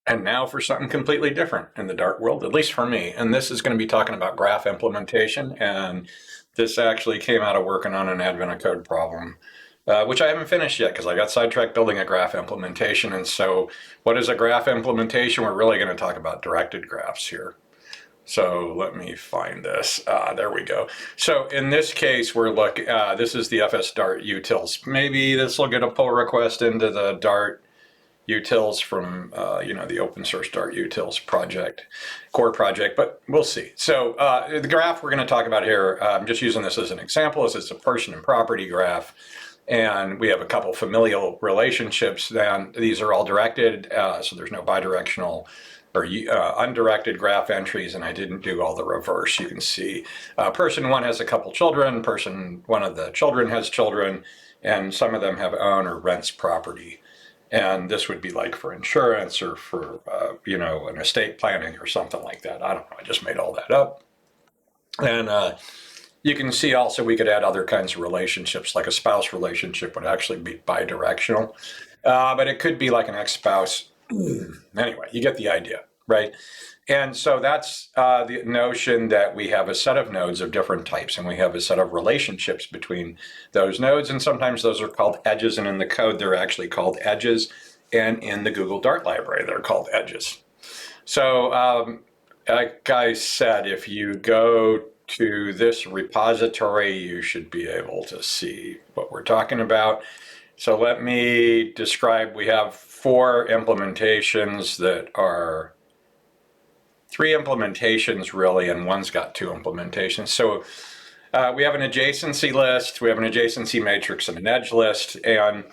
And now for something completely different in the Dart world, at least for me. And this is going to be talking about graph implementation. And this actually came out of working on an Advent of Code problem, which I haven't finished yet because I got sidetracked building a graph implementation. And so what is a graph implementation? We're really going to talk about directed graphs here. So let me find this. There we go. So in this case, we're looking, this is the FS Dart utils. Maybe this will get a pull request into the Dart utils from the open source Dart utils project, core project, but we'll see. So the graph we're going to talk about here, I'm just using this as an example, is it's a person and property graph. And we have a couple familial relationships. Then these are all directed, so there's no bidirectional or undirected graph entries, and I didn't do all the reverse. You can see person one has a couple children, one of the children has children, and some of them have own or rents property. And this would be like for insurance or for, an estate planning or something like that. I don't know. I just made all that up. And you can see also we could add other kinds of relationships, like a spouse relationship would actually be bidirectional. But it could be like an ex-spouse. Anyway, you get the idea, right? And so that's the notion that we have a set of nodes of different types, and we have a set of relationships between those nodes, and sometimes those are called edges, and in the code they're actually called edges, and in the Google Dart library they're called edges. So like I said, if you go to this repository, you should be able to see what we're talking about. So let me describe, we have 4 implementations that are 3 implementations really, and one's got 2 implementations. So we have an adjacency list, we have an adjacency matrix, and an edge list. And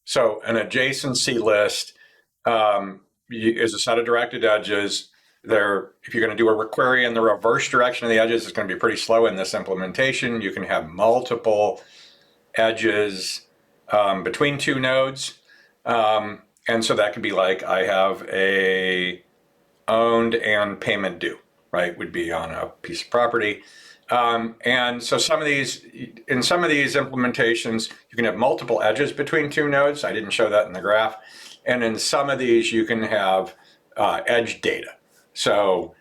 so an adjacency list is a set of directed edges. If you're going to do a query in the reverse direction of the edges, it's going to be pretty slow in this implementation. You can have multiple edges between 2 nodes. And so that could be like, I have a owned and payment due, right? Would be on a piece of property. And so in some of these implementations, you can have multiple edges between 2 nodes. I didn't show that in the graph. And in some of these, you can have edge data. So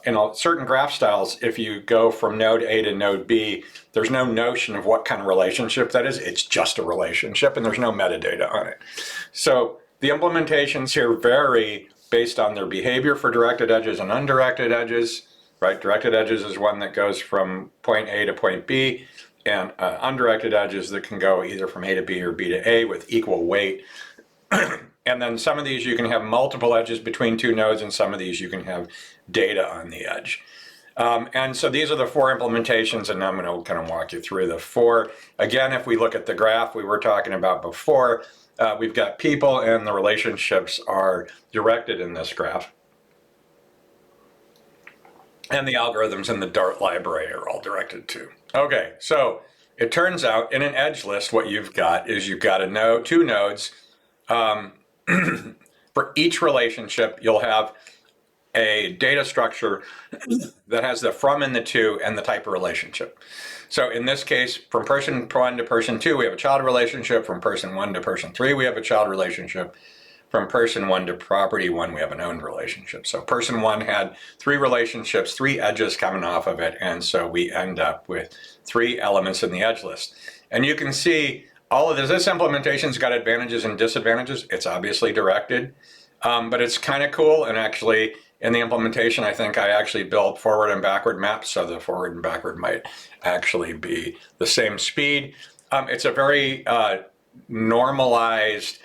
in certain graph styles, if you go from node A to node B, there's no notion of what kind of relationship that is. It's just a relationship, and there's no metadata on it. So the implementations here vary based on their behavior for directed edges and undirected edges, right? Directed edges is one that goes from point A to point B, and undirected edges that can go either from A to B or B to A with equal weight. And then some of these you can have multiple edges between 2 nodes, and some of these you can have data on the edge. And so these are the 4 implementations, and I'm going to kind of walk you through the 4. Again, if we look at the graph we were talking about before, we've got people, and the relationships are directed in this graph. And the algorithms in the Dart library are all directed too. Okay, so it turns out in an edge list, what you've got is you've got 2 nodes. For each relationship, you'll have a data structure that has the from and the to and the type of relationship. So in this case, from person 1 to person 2, we have a child relationship. From person 1 to person 3, we have a child relationship. From person 1 to property 1, we have an owned relationship. So person 1 had 3 relationships, 3 edges coming off of it, and so we end up with 3 elements in the edge list. And you can see all of this implementation's got advantages and disadvantages. It's obviously directed, but it's kind of cool. And actually, in the implementation, I think I actually built forward and backward maps, so the forward and backward might actually be the same speed. It's a very normalized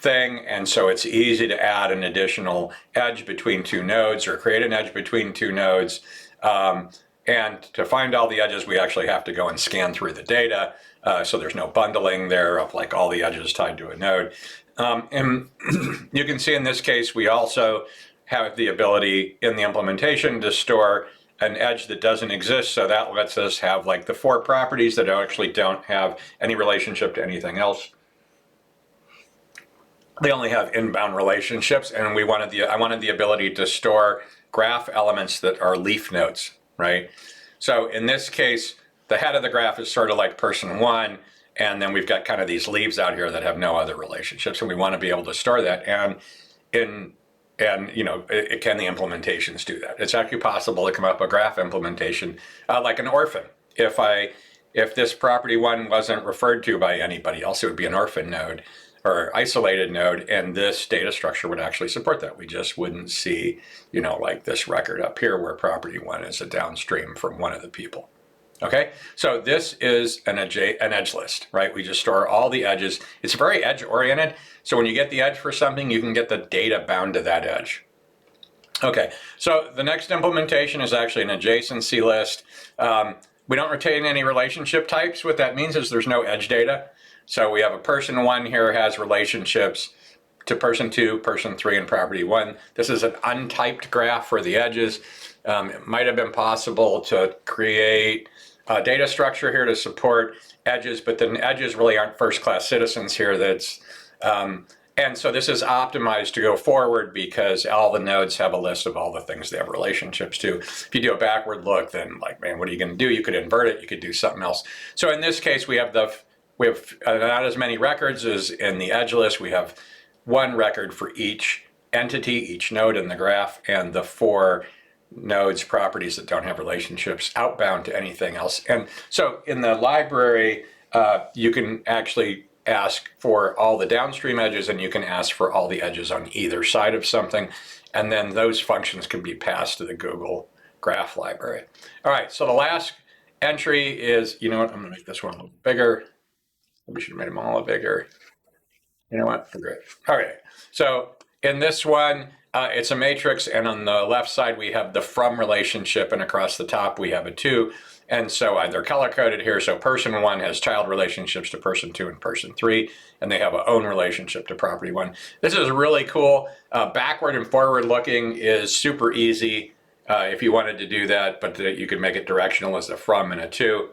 thing, and so it's easy to add an additional edge between 2 nodes or create an edge between 2 nodes. And to find all the edges, we actually have to go and scan through the data. So there's no bundling there of like all the edges tied to a node. And you can see in this case, we also have the ability in the implementation to store an edge that doesn't exist. So that lets us have like the 4 properties that actually don't have any relationship to anything else. They only have inbound relationships, and I wanted the ability to store graph elements that are leaf nodes, right? So in this case, the head of the graph is sort of like person 1, And then we've got kind of these leaves out here that have no other relationships, and we want to be able to store that. And you know, can the implementations do that? It's actually possible to come up with a graph implementation like an orphan. If this property one wasn't referred to by anybody else, it would be an orphan node or isolated node, and this data structure would actually support that. We just wouldn't see, you know, like this record up here where property one is a downstream from one of the people. Okay, so this is an edge list, right? We just store all the edges. It's very edge oriented. So when you get the edge for something, you can get the data bound to that edge. Okay, so the next implementation is actually an adjacency list. We don't retain any relationship types. What that means is there's no edge data. So we have a person one here has relationships to person two, person three, and property one. This is an untyped graph for the edges. It might have been possible to create a data structure here to support edges, but then edges really aren't first-class citizens here. And so this is optimized to go forward because all the nodes have a list of all the things they have relationships to. If you do a backward look, then like, man, what are you going to do? You could invert it. You could do something else. So in this case, we have not as many records as in the edge list. We have one record for each entity, each node in the graph, and the 4 nodes, properties that don't have relationships outbound to anything else. And so in the library, you can actually ask for all the downstream edges, and you can ask for all the edges on either side of something. And then those functions can be passed to the Google Graph library. All right, so the last entry is, you know what, I'm gonna make this one a little bigger. We should have made them all bigger. You know what, great. All right, so in this one, it's a matrix, and on the left side, we have the from relationship, and across the top, we have a to. And so they're color-coded here. So person one has child relationships to person two and person three, and they have a own relationship to property one. This is really cool. Backward and forward looking is super easy if you wanted to do that, but you could make it directional as a from and a to.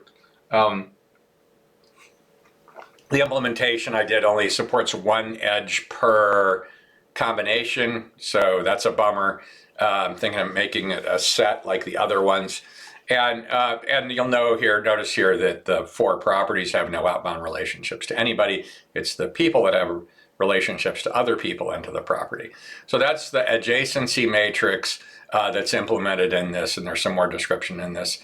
The implementation I did only supports one edge per combination, so that's a bummer. I'm thinking of making it a set like the other ones. And you'll notice here that the 4 properties have no outbound relationships to anybody. It's the people that have relationships to other people and to the property. So that's the adjacency matrix that's implemented in this, and there's some more description in this.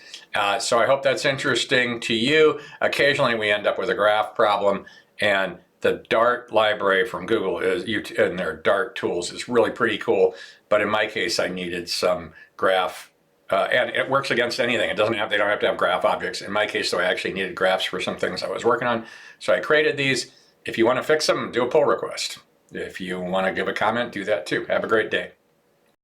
So I hope that's interesting to you. Occasionally we end up with a graph problem, and the Dart library from Google and their Dart tools is really pretty cool. But in my case, I needed some graph. And it works against anything. They don't have to have graph objects. In my case, though, I actually needed graphs for some things I was working on. So I created these. If you want to fix them, do a pull request. If you want to give a comment, do that too. Have a great day.